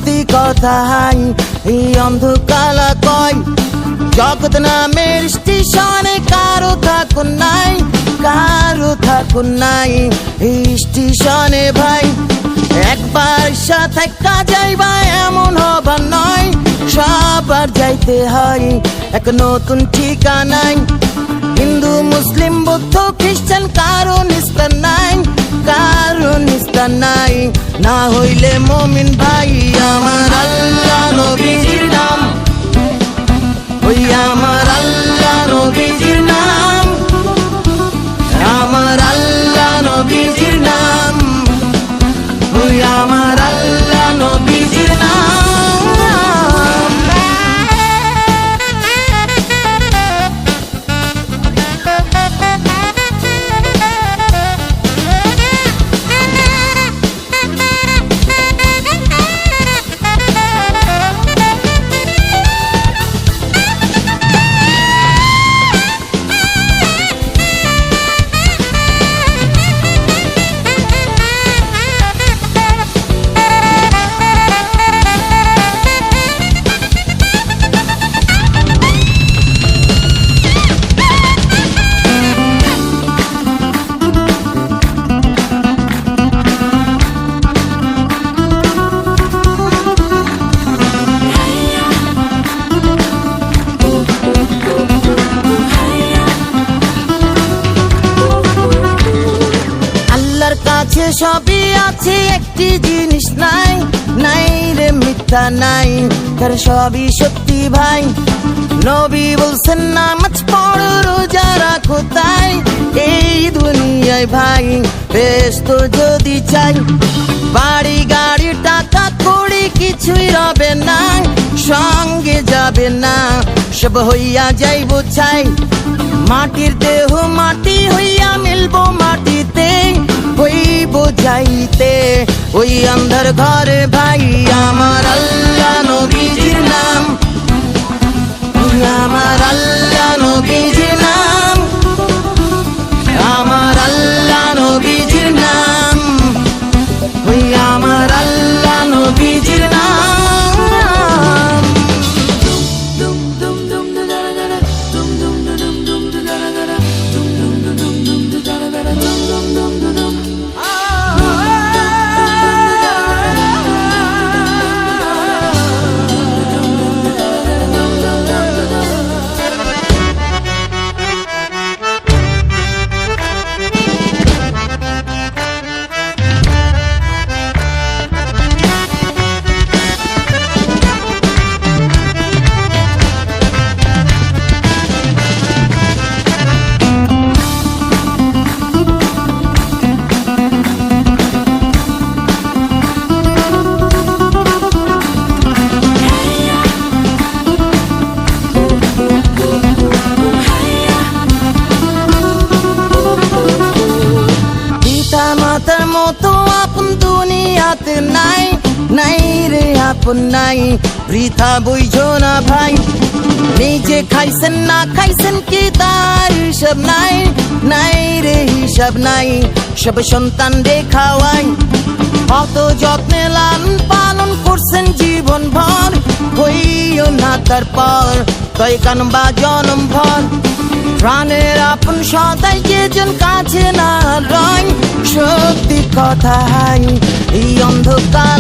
সত্যি কথাই এই অন্ধকালা কয় জগৎ নামের স্টেশনে কারো থাকুন নাই এই স্টেশনে ভাই একবার সাথে যাইবা এমন হবার নয় সবার যাইতে হয় এক নতুন ঠিকানায় হিন্দু মুসলিম বৌদ্ধ খ্রিস্টান কারো নিস্তার নাই না হইলে মুমিন ভাই আমার আল্লাহ নবীজির নাম ওই আমার আল্লাহ নবীজির নাম আমার আল্লাহ নবীজির নাম ওই আমার আল্লাহ নবীজির নাম সবই আছে একটি জিনিস নাই রে মিথ্যা নাই তার সবই সত্যি ভাই নবী বলছেন নামাজ পড়ো রোজা রাখো তাই এই দুনিয়ায় ভাই ব্যস্ত যদি চাই বাড়ি গাড়ি টাকা কড়ি কিছুই রবে না সঙ্গে যাবে না সব হইয়া যাইব চাই মাটির দেহ মাটি হইয়া মিলবো মাটিতে হইব যাইতে ওই অন্ধর ঘরে ভাই আমার আল্লাহ নবীজির নাম আমার আল্লাহ নবীজির নাম আমার আল্লাহ নবীজির নাম ওই আমার আল্লাহ নবীজির নাম মতো আপন দুনিয়াতে নাই রে আপন নাই বৃথা বুঝো না ভাই নিজে খাইছেন না খাইছেন কি তার হিসাব নাই রে হিসাব নাই সব সন্তান দেখাওয়াই কত যত্নে লালন পালন করছেন জীবন ভর হইও না তারপর তাই কানবা জনম ভর প্রাণের আপন সদাই যেজন কাছে না রয় সত্যি কথাই এই অন্ধকার